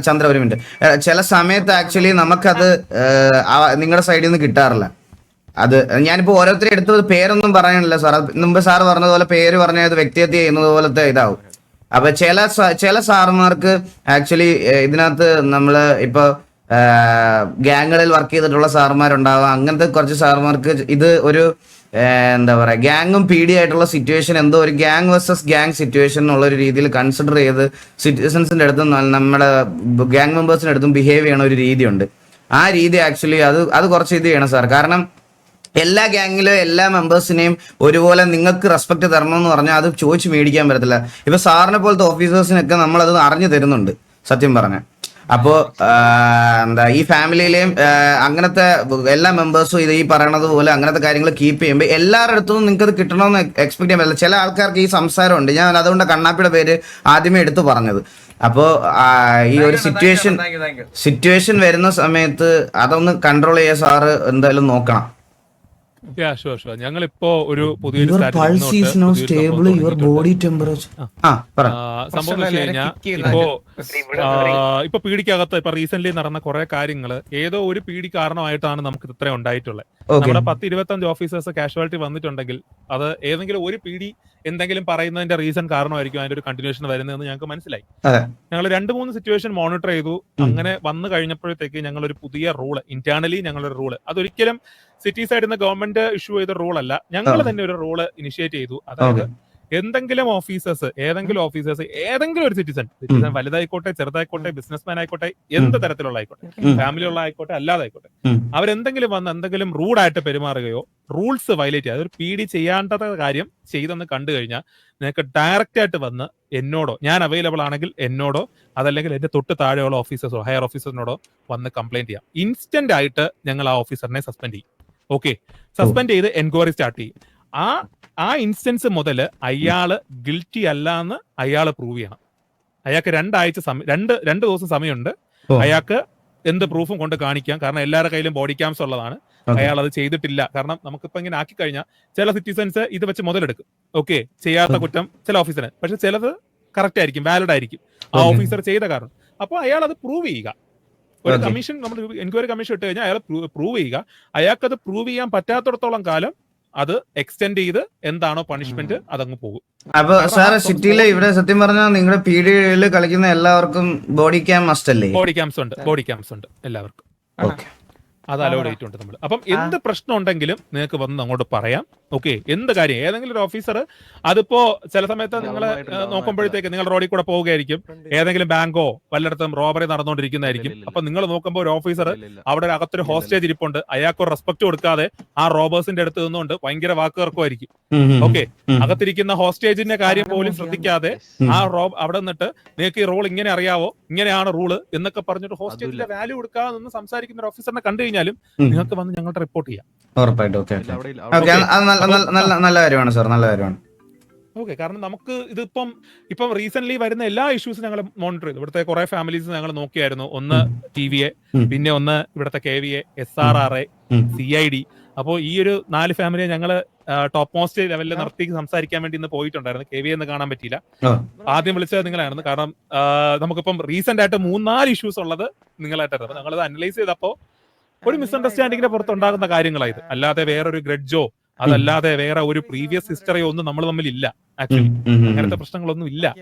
Speaker 1: ചന്ദ്ര ഒരു മിനിറ്റ്, ചില സമയത്ത് ആക്ച്വലി നമുക്കത് നിങ്ങളുടെ സൈഡിൽ നിന്ന് കിട്ടാറില്ല. അത് ഞാനിപ്പോ ഓരോരുത്തരെ എടുത്തത് പേരൊന്നും പറയാനില്ല സാർ. മുമ്പ് സാറ് പറഞ്ഞതുപോലെ പേര് പറഞ്ഞത് വ്യക്തിഹത്യ ചെയ്യുന്നത് പോലത്തെ ഇതാവും. അപ്പൊ ചില സാറുമാർക്ക് ആക്ച്വലി ഇതിനകത്ത് നമ്മള് ഇപ്പൊ ഗ്യാങ്ങുകളിൽ വർക്ക് ചെയ്തിട്ടുള്ള സാറുമാരുണ്ടാവാം. അങ്ങനത്തെ കുറച്ച് സാറുമാർക്ക് ഇത് ഒരു എന്താ പറയാ, ഗ്യാങ്ങും പീഡി ആയിട്ടുള്ള സിറ്റുവേഷൻ എന്തോ ഒരു ഗ്യാങ് വേഴ്സസ് ഗ്യാങ് സിറ്റുവേഷൻ എന്നുള്ള ഒരു രീതിയിൽ കൺസിഡർ ചെയ്ത് സിറ്റിസൺസിന്റെ അടുത്തും നമ്മുടെ ഗ്യാങ് മെമ്പേഴ്സിന്റെ അടുത്തും ബിഹേവ് ചെയ്യണ ഒരു രീതിയുണ്ട്. ആ രീതി ആക്ച്വലി അത് കുറച്ച് ഇത് ചെയ്യണം സാർ. കാരണം എല്ലാ ഗ്യാങ്ങിലും എല്ലാ മെമ്പേഴ്സിനെയും ഒരുപോലെ നിങ്ങൾക്ക് റെസ്പെക്ട് തരണമെന്ന് പറഞ്ഞാൽ അത് ചോദിച്ച് മേടിക്കാൻ പറ്റത്തില്ല. ഇപ്പൊ സാറിനെ പോലത്തെ ഓഫീസേഴ്സിനൊക്കെ നമ്മളത് അറിഞ്ഞു തരുന്നുണ്ട് സത്യം പറഞ്ഞ. അപ്പോൾ എന്താ ഈ ഫാമിലിയിലെയും അങ്ങനത്തെ എല്ലാ മെമ്പേഴ്സും ഇത് ഈ പറയണത് പോലെ അങ്ങനത്തെ കാര്യങ്ങൾ കീപ്പ് ചെയ്യുമ്പോൾ എല്ലാവരുടെ അടുത്തും നിങ്ങൾക്ക് അത് കിട്ടണമെന്ന് എക്സ്പെക്ട് ചെയ്യാൻ പറ്റില്ല. ചില ആൾക്കാർക്ക് ഈ സംസാരമുണ്ട്. ഞാൻ അതുകൊണ്ട് കണ്ണാപ്പിയുടെ പേര് ആദ്യമേ എടുത്തു പറഞ്ഞത്. അപ്പോൾ ഈ ഒരു സിറ്റുവേഷൻ വരുന്ന സമയത്ത് അതൊന്ന് കൺട്രോൾ ചെയ്യാൻ സാറ് എന്തായാലും നോക്കണം.
Speaker 8: ഞങ്ങളിപ്പോ ഒരു പുതിയൊരു ഇപ്പൊ പീഡിക്കകത്ത് ഇപ്പൊ റീസെന്റ് നടന്ന കുറെ കാര്യങ്ങള് ഏതോ ഒരു പീഡി കാരണമായിട്ടാണ് നമുക്ക് ഇത്ര ഉണ്ടായിട്ടുള്ളത്. നമ്മുടെ 10-25 ഓഫീസേഴ്സ് കാഷ്വാലിറ്റി വന്നിട്ടുണ്ടെങ്കിൽ അത് ഏതെങ്കിലും ഒരു പീഡി എന്തെങ്കിലും പറയുന്നതിന്റെ റീസൺ കാരണമായിരിക്കും അതിന്റെ ഒരു കണ്ടിന്യൂഷൻ വരുന്നതെന്ന് ഞങ്ങൾക്ക് മനസ്സിലായി. ഞങ്ങൾ 2-3 സിറ്റുവേഷൻ മോണിറ്റർ ചെയ്തു. അങ്ങനെ വന്നു കഴിഞ്ഞപ്പോഴത്തേക്ക് ഞങ്ങൾ ഒരു പുതിയ റൂള് ഇന്റേണലി ഞങ്ങളൊരു റൂള്, അതൊരിക്കലും സിറ്റി സൈഡിൽ നിന്ന് ഗവൺമെന്റ് ഇഷ്യൂ ചെയ്ത റൂൾ അല്ല, ഞങ്ങൾ തന്നെ ഒരു റൂള് ഇനിഷ്യേറ്റ് ചെയ്തു. അതായത് ഏതെങ്കിലും ഓഫീസേഴ്സ് ഏതെങ്കിലും ഒരു സിറ്റിസൺ വലുതായിക്കോട്ടെ ചെറുതായിക്കോട്ടെ ബിസിനസ്മാൻ ആയിക്കോട്ടെ എന്ത് തരത്തിലുള്ള ആയിക്കോട്ടെ ഫാമിലി ഉള്ള ആയിക്കോട്ടെ അല്ലാതായിക്കോട്ടെ, അവരെന്തെങ്കിലും വന്ന് എന്തെങ്കിലും റൂഡായിട്ട് പെരുമാറുകയോ റൂൾസ് വയലേറ്റ് ചെയ്യുക, അതൊരു പീഡി ചെയ്യാത്ത കാര്യം ചെയ്തെന്ന് കണ്ടു കഴിഞ്ഞാൽ നിങ്ങൾക്ക് ഡയറക്റ്റ് ആയിട്ട് വന്ന് എന്നോടോ, ഞാൻ അവൈലബിൾ ആണെങ്കിൽ എന്നോടോ അതല്ലെങ്കിൽ എന്റെ തൊട്ട് താഴെയുള്ള ഓഫീസേഴ്സോ ഹയർ ഓഫീസറിനോടോ വന്ന് കംപ്ലൈന്റ് ചെയ്യാം. ഇൻസ്റ്റന്റ് ആയിട്ട് ഞങ്ങൾ ആ ഓഫീസറിനെ സസ്പെൻഡ് ചെയ്യും. ഓക്കെ, സസ്പെൻഡ് ചെയ്ത് എൻക്വയറി സ്റ്റാർട്ട് ചെയ്യും. ആ ഇൻസ്റ്റൻസ് മുതൽ അയാള് ഗിൽറ്റി അല്ല എന്ന് അയാള് പ്രൂവ് ചെയ്യണം. അയാൾക്ക് 2 ആഴ്ച രണ്ട് ദിവസം സമയമുണ്ട്. അയാൾക്ക് എന്ത് പ്രൂഫും കൊണ്ട് കാണിക്കാം. കാരണം എല്ലാവരുടെ കയ്യിലും ബോഡി ക്യാംസ് ഉള്ളതാണ്. അയാൾ അത് ചെയ്തിട്ടില്ല. കാരണം നമുക്കിപ്പോ ഇങ്ങനെ ആക്കി കഴിഞ്ഞാൽ ചില സിറ്റിസൺസ് ഇത് വെച്ച് മുതലെടുക്കും. ഓക്കെ, ചെയ്യാത്ത കുറ്റം ചില ഓഫീസറിന്, പക്ഷെ ചിലത് കറക്റ്റ് ആയിരിക്കും, വാലിഡ് ആയിരിക്കും ആ ഓഫീസർ ചെയ്ത കാരണം. അപ്പോൾ അയാൾ അത് പ്രൂവ് ചെയ്യുക. ഒരു കമ്മീഷൻ, നമ്മൾ എൻക്വയറി കമ്മീഷൻ ഇട്ട് കഴിഞ്ഞാൽ അയാൾ പ്രൂവ് ചെയ്യുക. അയാൾക്കത് പ്രൂവ് ചെയ്യാൻ പറ്റാത്തിടത്തോളം കാലം അത് എക്സ്റ്റെൻഡ് ചെയ്ത് എന്താണോ പണിഷ്മെന്റ് അതങ്ങ് പോകും.
Speaker 1: അപ്പൊ സാർ സിറ്റിയിലെ ഇവിടെ സത്യം പറഞ്ഞാൽ നിങ്ങളുടെ പീഡിയയിൽ കളിക്കുന്ന എല്ലാവർക്കും ബോഡി ക്യാം മസ്റ്റ് അല്ലേ?
Speaker 8: ബോഡി ക്യാംസ് ഉണ്ട് എല്ലാവർക്കും. അത് അലോഡ് ചെയ്തിട്ടുണ്ട് നമ്മൾ. അപ്പം എന്ത് പ്രശ്നം ഉണ്ടെങ്കിലും നിങ്ങൾക്ക് വന്ന് അങ്ങോട്ട് പറയാം. ഓക്കെ, എന്ത് കാര്യം ഏതെങ്കിലും ഒരു ഓഫീസർ അതിപ്പോ ചില സമയത്ത് നിങ്ങൾ നോക്കുമ്പോഴത്തേക്ക് നിങ്ങൾ റോഡിൽ കൂടെ പോവുകയായിരിക്കും, ഏതെങ്കിലും ബാങ്കോ വല്ലയിടത്തും റോബറി നടന്നുകൊണ്ടിരിക്കുന്നതായിരിക്കും. അപ്പൊ നിങ്ങൾ നോക്കുമ്പോൾ ഒരു ഓഫീസർ അവിടെ അകത്തൊരു ഹോസ്റ്റേജ് ഇരിപ്പുണ്ട്, അയാൾക്ക് റെസ്പെക്ട് കൊടുക്കാതെ ആ റോബേഴ്സിന്റെ അടുത്ത് നിന്നുകൊണ്ട് ഭയങ്കര വാക്കുകൾക്കുമായിരിക്കും. ഓക്കെ, അകത്തിരിക്കുന്ന ഹോസ്റ്റേജിന്റെ കാര്യം പോലും ശ്രദ്ധിക്കാതെ ആ അവിടെ നിന്നിട്ട് നിങ്ങൾക്ക് ഈ റോൾ ഇങ്ങനെ അറിയാവോ, ഇങ്ങനെയാണ് റൂള് എന്നൊക്കെ പറഞ്ഞിട്ട് ഹോസ്റ്റേജിന്റെ വാല്യൂ കൊടുക്കാതെ നിന്ന് സംസാരിക്കുന്ന ഒരു ഓഫീസറിനെ കണ്ടു കഴിഞ്ഞാലും നിങ്ങൾക്ക് വന്ന് ഞങ്ങളുടെ റിപ്പോർട്ട് ചെയ്യാം.
Speaker 1: ഉറപ്പായിട്ടും. നല്ല കാര്യമാണ് സാർ, നല്ല കാര്യമാണ്.
Speaker 8: ഓക്കെ, കാരണം നമുക്ക് ഇപ്പം റീസെന്റ് വരുന്ന എല്ലാ ഇഷ്യൂസും ഞങ്ങൾ മോണിറ്റർ ചെയ്തു. ഇവിടുത്തെ കുറെ ഫാമിലീസ് ഞങ്ങൾ നോക്കിയായിരുന്നു. ഒന്ന് TVA, പിന്നെ ഒന്ന് ഇവിടുത്തെ KVA, SRRA, CID. അപ്പോൾ ഈ ഒരു 4 ഫാമിലിയെ ഞങ്ങള് ടോപ്പ് മോസ്റ്റ് ലെവലിൽ നിർത്തി സംസാരിക്കാൻ വേണ്ടി ഇന്ന് പോയിട്ടുണ്ടായിരുന്നു. KVA ഒന്ന് കാണാൻ പറ്റിയില്ല. ആദ്യം വിളിച്ചത് നിങ്ങളായിരുന്നു. കാരണം നമുക്കിപ്പം റീസെന്റ് ആയിട്ട് 3-4 ഇഷ്യൂസ് ഉള്ളത് നിങ്ങളായിട്ടായിരുന്നു. അപ്പൊ ഞങ്ങളത് അനലൈസ് ചെയ്തപ്പോ ഒരു മിസ്അണ്ടർസ്റ്റാൻഡിങ്ങിന്റെ പുറത്തുണ്ടാകുന്ന കാര്യങ്ങളായത്, അല്ലാതെ വേറൊരു ഗ്രഡ്ജോ അതല്ലാതെ വേറെ ഒരു പ്രീവിയസ് ഹിസ്റ്ററിയോ ഒന്നും നമ്മൾ തമ്മിൽ ഇല്ല. ആക്ച്വലി അങ്ങനത്തെ പ്രശ്നങ്ങളൊന്നും ഇല്ല.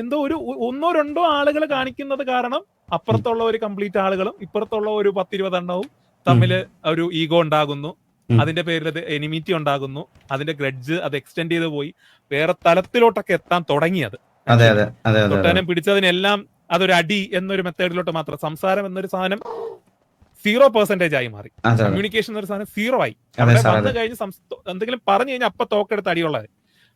Speaker 8: എന്തോ ഒരു 1-2 ആളുകൾ കാണിക്കുന്നത് കാരണം അപ്പുറത്തുള്ള ഒരു കംപ്ലീറ്റ് ആളുകളും ഇപ്പുറത്തുള്ള ഒരു 10-20 എണ്ണവും തമ്മില് ഒരു ഈഗോ ഉണ്ടാകുന്നു. അതിന്റെ പേരിൽ അത് എനിമിറ്റി ഉണ്ടാകുന്നു. അതിന്റെ ഗ്രഡ്ജ് അത് എക്സ്റ്റെൻഡ് ചെയ്ത് പോയി വേറെ തലത്തിലോട്ടൊക്കെ എത്താൻ തുടങ്ങിയത്. തൊട്ടാനും പിടിച്ചതിനെല്ലാം അതൊരു അടി എന്നൊരു മെത്തേഡിലോട്ട് മാത്രം, സംസാരം എന്നൊരു സാധനം 0% ആയി മാറി. കമ്മ്യൂണിക്കേഷൻ എന്നൊരു സാധനം 0 ആയി. അവിടെ വന്നു കഴിഞ്ഞ് എന്തെങ്കിലും പറഞ്ഞു കഴിഞ്ഞാൽ അപ്പൊ തോക്കെടുത്ത് അടിയുള്ളത്.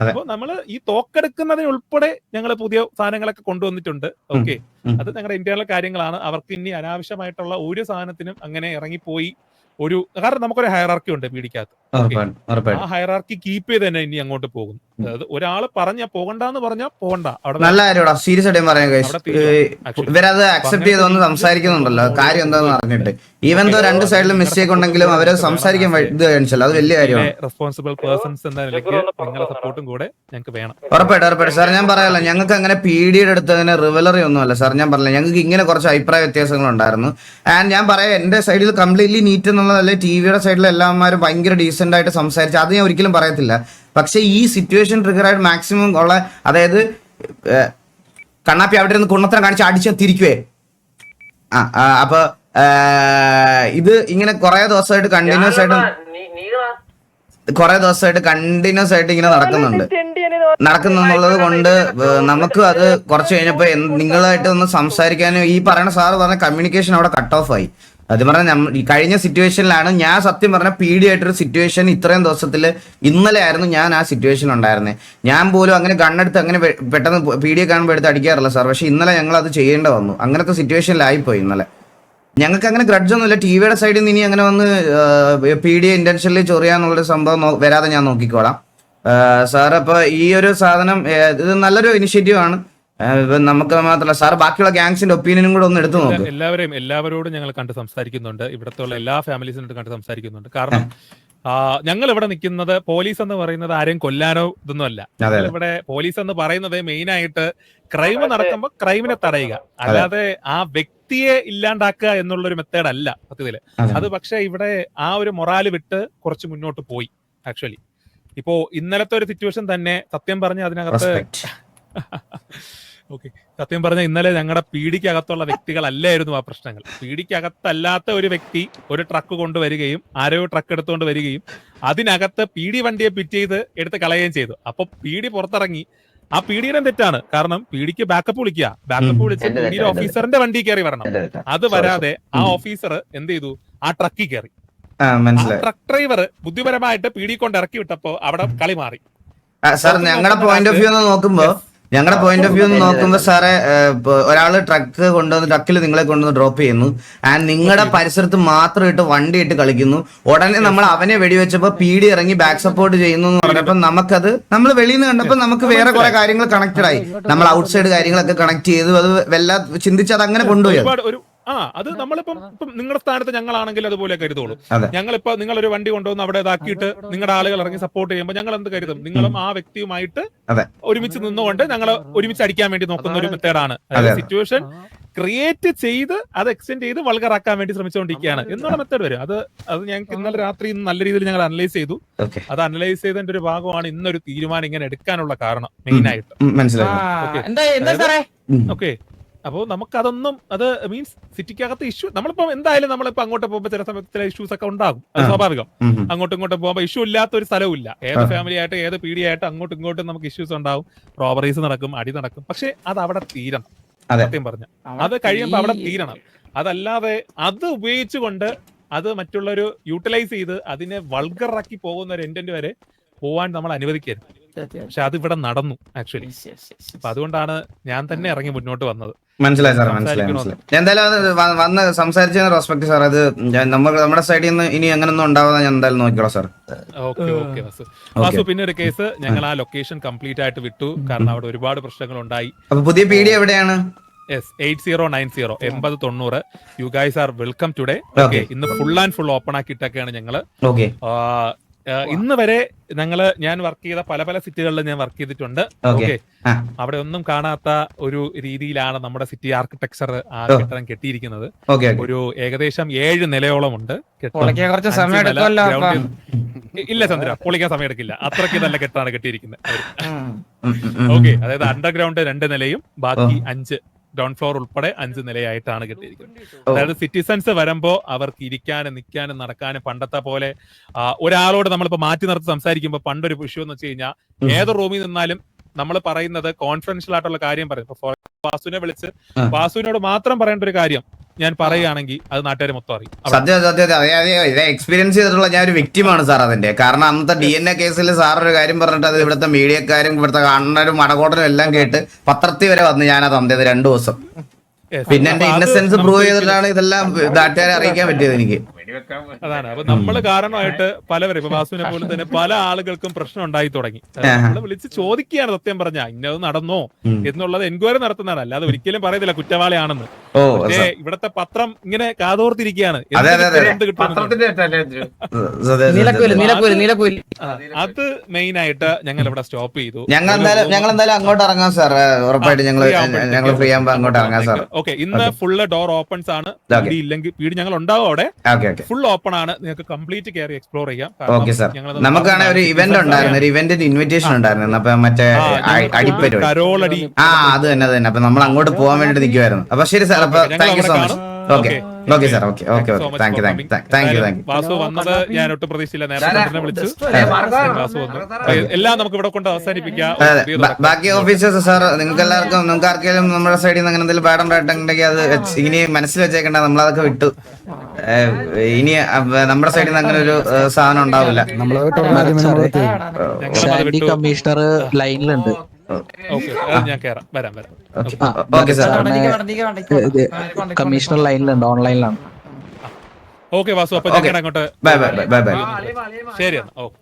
Speaker 8: അപ്പൊ നമ്മള് ഈ തോക്കെടുക്കുന്നതിന് ഉൾപ്പെടെ ഞങ്ങൾ പുതിയ സാധനങ്ങളൊക്കെ കൊണ്ടുവന്നിട്ടുണ്ട്. ഓക്കെ, അത് ഞങ്ങളുടെ ഇന്റേണൽ കാര്യങ്ങളാണ്. അവർക്ക് ഇനി അനാവശ്യമായിട്ടുള്ള ഒരു സാധനത്തിനും അങ്ങനെ ഇറങ്ങിപ്പോയി ഒരു, കാരണം നമുക്കൊരു ഹയറാർക്കി ഉണ്ട് പീഡിക്കകത്ത്. ആ ഹയറാർക്കി കീപ്പ് ചെയ്ത് തന്നെ ഇനി അങ്ങോട്ട് പോകും. അതായത് ഒരാള് പോകണ്ടെന്ന് പറഞ്ഞാൽ പോകണ്ട.
Speaker 1: നല്ല കാര്യമാണ്, സീരിയസ് ആയിട്ട് പറയാൻ. ഇവരത് അക്സെപ്റ്റ് ചെയ്തൊന്ന് സംസാരിക്കുന്നുണ്ടല്ലോ കാര്യം എന്താന്ന് പറഞ്ഞിട്ട്. ഈവൻ ദോ 2 സൈഡിലും മിസ്റ്റേക്ക് ഉണ്ടെങ്കിലും അവരെ സംസാരിക്കാൻ ഇത് കാണിച്ചല്ലോ, അത് വലിയ കാര്യമാണ്.
Speaker 8: റെസ്പോൺസിബിൾ പേഴ്സൺസ് എന്ന നിലയ്ക്ക് നിങ്ങളുടെ സപ്പോർട്ടും കൂടെ ഞങ്ങൾക്ക് വേണം.
Speaker 1: ഉറപ്പായിട്ടും സാർ. ഞാൻ പറയാമല്ലോ, ഞങ്ങൾക്ക് അങ്ങനെ പീഡിയുടെ അടുത്ത് അങ്ങനെ റിവലറി ഒന്നുമല്ല സാർ. ഞാൻ പറഞ്ഞില്ല, ഞങ്ങൾക്ക് ഇങ്ങനെ കുറച്ച് അഭിപ്രായ വ്യത്യാസങ്ങൾ ഉണ്ടായിരുന്നു. ആൻഡ് ഞാൻ പറയാം, എന്റെ സൈഡിൽ കംപ്ലീറ്റ്ലി നീറ്റ് എന്നുള്ളതല്ലേ, TVയുടെ സൈഡിൽ എല്ലാവരും ഭയങ്കര ഡീസെന്റ് ആയിട്ട് സംസാരിച്ചു, അത് ഞാൻ ഒരിക്കലും പറയത്തില്ല. പക്ഷെ ഈ സിറ്റുവേഷൻ ട്രിഗർ ആയിട്ട് മാക്സിമം ഉള്ള, അതായത് കണ്ണാപ്പി അവിടെ നിന്ന് കുണ്ണത്തരം കാണിച്ച് അടിച്ച് തിരിക്കുവേ. അപ്പൊ ഇത് ഇങ്ങനെ കുറെ ദിവസമായിട്ട് കണ്ടിന്യൂസ് ആയിട്ട് ഇങ്ങനെ നടക്കുന്നുണ്ട്. നടക്കുന്നുള്ളത് കൊണ്ട് നമുക്ക് അത് കുറച്ച് കഴിഞ്ഞപ്പോ നിങ്ങളായിട്ട് ഒന്ന് സംസാരിക്കാനും ഈ പറയുന്ന സാറ് പറഞ്ഞ കമ്മ്യൂണിക്കേഷൻ അവിടെ കട്ട് ഓഫ് ആയി. അത് പറഞ്ഞാൽ ഈ കഴിഞ്ഞ സിറ്റുവേഷനിലാണ് ഞാൻ സത്യം പറഞ്ഞ പേടിയായിട്ടൊരു സിറ്റുവേഷൻ ഇത്രയും ദിവസത്തിൽ ഇന്നലെ ആയിരുന്നു ഞാൻ ആ സിറ്റുവേഷൻ ഉണ്ടായിരുന്നത്. ഞാൻ പോലും അങ്ങനെ ഗണ്ണെടുത്ത് അങ്ങനെ പെട്ടെന്ന് പീഡിയെ കാണുമ്പോൾ എടുത്ത് അടിക്കാറില്ല സാർ. പക്ഷെ ഇന്നലെ ഞങ്ങൾ അത് ചെയ്യേണ്ടി വന്നു. അങ്ങനത്തെ സിറ്റുവേഷനിലായിപ്പോയി ഇന്നലെ. ഞങ്ങൾക്ക് അങ്ങനെ ഗ്രഡ്ജ് ഒന്നുമില്ല. ടിവിയുടെ സൈഡിൽ നിന്ന് ഇനി അങ്ങനെ വന്ന് പീഡിയെ ഇന്റൻഷനലി ചൊറിയാന്നുള്ളൊരു സംഭവം വരാതെ ഞാൻ നോക്കിക്കോളാം സാർ. അപ്പൊ ഈ ഒരു സാധനം ഇത് നല്ലൊരു ഇനിഷ്യേറ്റീവ് ആണ്. നമുക്ക് മാത്രമല്ല സാർ, ബാക്കിയുള്ള ഗാങ്സിന്റെ ഒപ്പീനിയനും കൂടെ ഒന്ന് എടുത്തു നോക്കും.
Speaker 8: എല്ലാവരോടും ഞങ്ങൾ കണ്ട് സംസാരിക്കുന്നുണ്ട്. ഇവിടത്തെ എല്ലാ ഫാമിലീസിനോട് കണ്ട് സംസാരിക്കുന്നുണ്ട്. കാരണം ഞങ്ങൾ ഇവിടെ നിൽക്കുന്നത് പോലീസ് എന്ന് പറയുന്നത് ആരെയും കൊല്ലാനോ ഇതൊന്നും അല്ല. ഇവിടെ പോലീസ് എന്ന് പറയുന്നത് മെയിൻ ആയിട്ട് ക്രൈം നടക്കുമ്പോൾ ക്രൈമിനെ തടയുക, അല്ലാതെ ആ വ്യക്തിയെ ഇല്ലാണ്ടാക്കുക എന്നുള്ളൊരു മെത്തേഡ് അല്ല സത്യത്തില്. അത് പക്ഷെ ഇവിടെ ആ ഒരു മൊറാല് വിട്ട് കുറച്ച് മുന്നോട്ട് പോയി. ആക്ച്വലി ഇപ്പോ ഇന്നലത്തെ ഒരു സിറ്റുവേഷൻ തന്നെ സത്യം പറഞ്ഞ അതിനകത്ത് ഓക്കെ സത്യം പറഞ്ഞ ഇന്നലെ ഞങ്ങളുടെ പീഡിക്കകത്തുള്ള വ്യക്തികളല്ലായിരുന്നു ആ പ്രശ്നങ്ങൾ. പീഡിക്കകത്തല്ലാത്ത ഒരു വ്യക്തി ഒരു ട്രക്ക് കൊണ്ടുവരികയും ആരോ ട്രക്ക് എടുത്തുകൊണ്ട് വരികയും അതിനകത്ത് പീഡി വണ്ടിയെ പിറ്റ് ചെയ്ത് എടുത്ത് കളയുകയും ചെയ്തു. അപ്പൊ പീഡി പുറത്തിറങ്ങി. ആ പീഡിയുടെ തെറ്റാണ്. കാരണം പീഡിക്ക് ബാക്കപ്പ് വിളിക്കുക, ബാക്കപ്പ് വിളിച്ച് പീഡിയുടെ ഓഫീസറിന്റെ വണ്ടി കയറി വരണം. അത് വരാതെ ആ ഓഫീസർ എന്ത് ചെയ്തു, ആ ട്രക്കിൽ കയറി. ട്രക്ക് ഡ്രൈവർ ബുദ്ധിപരമായിട്ട് പീഡി കൊണ്ട് ഇറക്കി വിട്ടപ്പോ അവിടെ കളി മാറി.
Speaker 1: സാർ ഞങ്ങളുടെ പോയിന്റ് ഓഫ് വ്യൂ ഒന്ന് നോക്കുമ്പോ സാറേ, ഒരാള് ട്രക്ക് കൊണ്ടുവന്ന് ട്രക്കിൽ നിങ്ങളെ കൊണ്ടുവന്ന് ഡ്രോപ്പ് ചെയ്യുന്നു ആൻഡ് നിങ്ങളുടെ പരിസരത്ത് മാത്രം ഇട്ട് വണ്ടി ഇട്ട് കളിക്കുന്നു. ഉടനെ നമ്മൾ അവനെ വെടിവെച്ചപ്പോ പീഡി ഇറങ്ങി ബാക്ക് സപ്പോർട്ട് ചെയ്യുന്നു എന്ന് പറഞ്ഞപ്പോ നമുക്കത് നമ്മൾ വെളിയിൽ നിന്ന് കണ്ടപ്പോ നമുക്ക് വേറെ കുറെ കാര്യങ്ങൾ കണക്റ്റഡ് ആയി. നമ്മൾ ഔട്ട് സൈഡ് കാര്യങ്ങളൊക്കെ കണക്ട് ചെയ്തു. അത് വല്ലാതെ ചിന്തിച്ച് അത് അങ്ങനെ കൊണ്ടുപോയി.
Speaker 8: അത് നമ്മളിപ്പം നിങ്ങളുടെ സ്ഥാനത്ത് ഞങ്ങളാണെങ്കിൽ അതുപോലെ കരുതുള്ളൂ. ഞങ്ങളിപ്പോ നിങ്ങളൊരു വണ്ടി കൊണ്ടുവന്ന് അവിടെ ഇതാക്കിയിട്ട് നിങ്ങളുടെ ആളുകൾ ഇറങ്ങി സപ്പോർട്ട് ചെയ്യുമ്പോൾ ഞങ്ങൾ എന്ത് കരുതും, നിങ്ങളും ആ വ്യക്തിയുമായിട്ട് ഒരുമിച്ച് നിന്നുകൊണ്ട് ഞങ്ങൾ ഒരുമിച്ച് അടിക്കാൻ വേണ്ടി നോക്കുന്ന ഒരു മെത്തേഡാണ്. സിറ്റുവേഷൻ ക്രിയേറ്റ് ചെയ്ത് അത് എക്സ്റ്റെൻഡ് ചെയ്ത് വൾഗറാക്കാൻ വേണ്ടി ശ്രമിച്ചുകൊണ്ടിരിക്കുകയാണ് എന്നുള്ള മെത്തേഡ് വരും. അത് ഞങ്ങൾക്ക് ഇന്നലെ രാത്രി നല്ല രീതിയിൽ ഞങ്ങൾ അനലൈസ് ചെയ്തു. അത് അനലൈസ് ചെയ്തതിന്റെ ഒരു ഭാഗമാണ് ഇന്നൊരു തീരുമാനം ഇങ്ങനെ എടുക്കാനുള്ള കാരണം മെയിൻ ആയിട്ട്. ഓക്കെ, അപ്പോൾ നമുക്കതൊന്നും അത് മീൻസ് സിറ്റിക്കകത്ത് ഇഷ്യൂ നമ്മളിപ്പോ എന്തായാലും നമ്മളിപ്പോ അങ്ങോട്ട് പോകുമ്പോൾ ചില സമയത്ത് ചില ഇഷ്യൂസ് ഒക്കെ ഉണ്ടാകും. അത് സ്വാഭാവികം. അങ്ങോട്ടും ഇങ്ങോട്ടും പോകുമ്പോൾ ഇഷ്യൂ ഇല്ലാത്ത ഒരു സ്ഥലവും ഇല്ല. ഏത് ഫാമിലി ആയിട്ട് ഏത് പീഡി ആയിട്ട് അങ്ങോട്ടും ഇങ്ങോട്ടും നമുക്ക് ഇഷ്യൂസ് ഉണ്ടാവും. റോബറീസ് നടക്കും, അടി നടക്കും. പക്ഷെ അത് അവിടെ തീരണം. സത്യം പറഞ്ഞ അത് കഴിയുമ്പോൾ അവിടെ തീരണം. അതല്ലാതെ അത് ഉപയോഗിച്ചുകൊണ്ട് അത് മറ്റുള്ളൊരു യൂട്ടിലൈസ് ചെയ്ത് അതിനെ വൾഗറാക്കി പോകുന്ന ഒരു എൻഡന്റ് വരെ പോവാൻ നമ്മൾ അനുവദിക്കരുത്. പക്ഷെ അത് ഇവിടെ നടന്നു ആക്ച്വലി. അപ്പൊ അതുകൊണ്ടാണ് ഞാൻ തന്നെ ഇറങ്ങി മുന്നോട്ട് വന്നത്.
Speaker 1: മനസ്സിലായി സാർ, മനസ്സിലായി. എന്തായാലും വന്ന് സംസാരിച്ച റെസ്പെക്ട് സാർ. അത് നമ്മുടെ സൈഡിൽ നിന്ന് ഇനി അങ്ങനൊന്നും ഉണ്ടാവാതെ ഞാൻ എന്തായാലും നോക്കിക്കോളാം സാർ.
Speaker 8: ഓക്കെ വാസു. പിന്നെ ഒരു കേസ് ഞങ്ങൾ ആ ലൊക്കേഷൻ കംപ്ലീറ്റ് ആയിട്ട് വിട്ടു. കാരണം അവിടെ ഒരുപാട് പ്രശ്നങ്ങൾ ഉണ്ടായി.
Speaker 1: അപ്പൊ പുതിയ പീഡി എവിടെയാണ്?
Speaker 8: 8090 8090. You guys are welcome today. ഇന്ന് ഫുൾ ആൻഡ് ഫുൾ ഓപ്പൺ ആക്കിയിട്ടൊക്കെയാണ് ഞങ്ങള്. ഇന്ന് വരെ ഞാൻ വർക്ക് ചെയ്ത പല പല സിറ്റികളിൽ ഞാൻ വർക്ക് ചെയ്തിട്ടുണ്ട്. ഓക്കെ, അവിടെ ഒന്നും കാണാത്ത ഒരു രീതിയിലാണ് നമ്മുടെ സിറ്റി ആർക്കിടെക്ചർ ആ കെട്ടിടം കെട്ടിയിരിക്കുന്നത്. ഒരു ഏകദേശം 7 നിലയോളം ഉണ്ട്. ഇല്ല ചന്ദ്ര, പൊളിക്കാൻ സമയം എടുക്കില്ല. അത്രയ്ക്ക് നല്ല കെട്ടാണ് കെട്ടിയിരിക്കുന്നത്. ഓക്കെ, അതായത് അണ്ടർഗ്രൗണ്ട് 2 നിലയും ബാക്കി 5 ഗ്രൗണ്ട് ഫ്ലോർ ഉൾപ്പെടെ 5 നിലയായിട്ടാണ് കെട്ടിയിരിക്കുന്നത്. അതായത് സിറ്റിസൺസ് വരുമ്പോ അവർക്ക് ഇരിക്കാനും നിൽക്കാനും നടക്കാനും പണ്ടത്തെ പോലെ ഒരാളോട് നമ്മളിപ്പോ മാറ്റി നിർത്തി സംസാരിക്കുമ്പോൾ പണ്ടൊരു ഇഷ്യൂ എന്ന് വെച്ച് കഴിഞ്ഞാൽ ഏത് റൂമിൽ നിന്നാലും നമ്മൾ പറയുന്നത് കോൺഫിഡൻഷ്യൽ ആയിട്ടുള്ള കാര്യം പറയും. ഇപ്പൊ വാസുവിനെ വിളിച്ച് വാസുവിനോട് മാത്രം പറയേണ്ട ഒരു കാര്യം ഞാൻ പറയുകയാണെങ്കിൽ അത് നാട്ടുകാർ മൊത്തം അറിയും.
Speaker 1: സത്യം എക്സ്പീരിയൻസ് ചെയ്തിട്ടുള്ള ഞാൻ ഒരു വ്യക്തിമാണ് സാർ അതിന്റെ. കാരണം അന്നത്തെ DNA കേസിൽ സാർ ഒരു കാര്യം പറഞ്ഞിട്ട് അത് ഇവിടുത്തെ മീഡിയക്കാരും ഇവിടുത്തെ അണ്ണനും മടകോട്ടനും എല്ലാം കേട്ട് പത്രത്തിൽ വരെ വന്ന് ഞാനത് അന്തേത് 2 ദിവസം. പിന്നെ എന്റെ ഇന്നസെൻസ് പ്രൂവ് ചെയ്തിട്ടാണ് ഇതെല്ലാം നാട്ടുകാരെ അറിയിക്കാൻ പറ്റിയത് എനിക്ക്.
Speaker 8: അതാണ്. അപ്പൊ നമ്മള് കാരണമായിട്ട് പലവരും ഇപ്പൊ വാസുവിനെ പോലെ തന്നെ പല ആളുകൾക്കും പ്രശ്നം ഉണ്ടായി തുടങ്ങി. നമ്മള് വിളിച്ച് ചോദിക്കുകയാണ് സത്യം പറഞ്ഞ ഇന്നത് നടന്നോ എന്നുള്ളത് എൻക്വയറി നടത്തുന്നതാണ്. അല്ലാതെ ഒരിക്കലും പറയത്തില്ല കുറ്റവാളിയാണെന്ന്. പക്ഷേ ഇവിടത്തെ പത്രം ഇങ്ങനെ കാതോർത്തിരിക്കുകയാണ്. അത് മെയിൻ ആയിട്ട് ഞങ്ങൾ ഇവിടെ സ്റ്റോപ്പ് ചെയ്തു.
Speaker 1: ഞങ്ങൾ എന്തായാലും അങ്ങോട്ട് ഇറങ്ങാം സാർ. ഉറപ്പായിട്ട് ഞങ്ങൾ ഫ്രീ ആകുമ്പോ അങ്ങോട്ട് ഇറങ്ങാം സാർ.
Speaker 8: ഓക്കെ, ഇന്ന് ഫുള്ള് ഡോർ ഓപ്പൺസ് ആണ്. ഇല്ലെങ്കിൽ വീട് ഞങ്ങൾ ഉണ്ടാവും അവിടെ. ഫുൾ ഓപ്പൺ ആണ്. നിങ്ങൾക്ക് കംപ്ലീറ്റ് കയറി എക്സ്പ്ലോർ ചെയ്യാം.
Speaker 1: Okay sir. നമുക്കാണ് ഒരു ഇവന്റ് ഉണ്ടായിരുന്നു, ഒരു ഇവന്റിന്റെ ഇൻവിറ്റേഷൻ ഉണ്ടായിരുന്നു. അപ്പൊ മറ്റേ അടിപ്പരുവടി. അത് തന്നെ. അപ്പൊ നമ്മൾ അങ്ങോട്ട് പോകാൻ വേണ്ടി നിൽക്കുമായിരുന്നു. അപ്പൊ ശരി സാർ. അപ്പൊ thank you so much. Okay okay sir okay okay okay thank you thank you
Speaker 8: Vasu വന്നത് ഞാൻ ഒട്ടും പ്രതീക്ഷയില്ല. നേരത്തെ തന്നെ വിളിച്ചു. വാസു വന്നു. എല്ലാം നമുക്ക് ഇവിടെ കൊണ്ട് അവസാനിപ്പിക്കാം.
Speaker 1: ബാക്കി ഓഫീസേഴ്സ് സാർ നിങ്ങൾക്ക് എല്ലാവർക്കും നിങ്ങൾക്ക് ആർക്കെങ്കിലും നമ്മുടെ സൈഡിൽ നിന്ന് അങ്ങനെ എന്തെങ്കിലും ബാഡ് ഉണ്ടെങ്കിൽ അത് ഇനി മനസ്സിൽ വെച്ചേക്കണ്ട, നമ്മളതൊക്കെ വിട്ടു. ഇനി നമ്മുടെ സൈഡിൽ നിന്ന് അങ്ങനെ ഒരു സാധനം ഉണ്ടാവില്ല.
Speaker 6: കമ്മീഷണർ ലൈനിലുണ്ട്.
Speaker 8: ഞാൻ കേറാം, വരാം.
Speaker 1: Okay sir.
Speaker 6: കമ്മീഷണർ ലൈനിലുണ്ട്, ഓൺലൈനിലാണ്.
Speaker 8: ഓക്കെ വാസു, അപ്പൊ ഞാൻ അങ്ങോട്ട്
Speaker 1: ബൈ ബൈ ബൈ ബൈ.
Speaker 8: ശരി എന്നാ. ഓക്കെ.